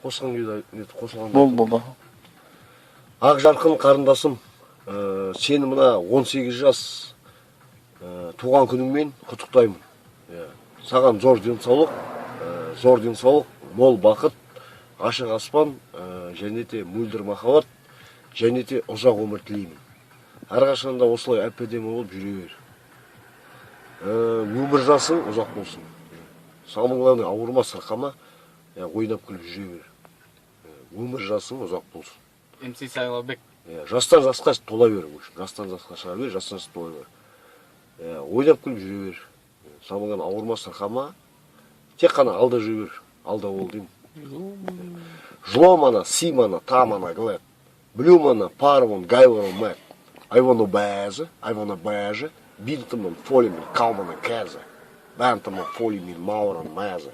қосқан кезде қосылған. Болды. Ақ жарқын қарындасым, сені мына 18 жас туған күніңмен құттықтаймын. Саған зор денсаулық, мол бақыт, ашық аспан, және де мөлдір махаббат, және де ұзақ өмір тілеймін. Әрқашанда осылай әп-әдемі болып жүре бер. Өмір жасың ұзақ болсын. Самый главный, ауырма, сырқама, ойнап күліп жүре бер. Өмір жасың ұзақ болсын. МС Сайлаубек. Жастан жасқа тола бер. Жастан жасқа шыға бер, жастан жасқа тола бер. Ойнап күліп жүре бер. Самый главный, ауырма, сырқама, тек қана алда жүре бер. Алда бол деймін. Жло мана, си мана, та мана, глед. Blue mana, parvan, gaivan, met. I wanna beige. Bintaman, folimin, kalman, keze. Bantaman, folimin, mauran, meze.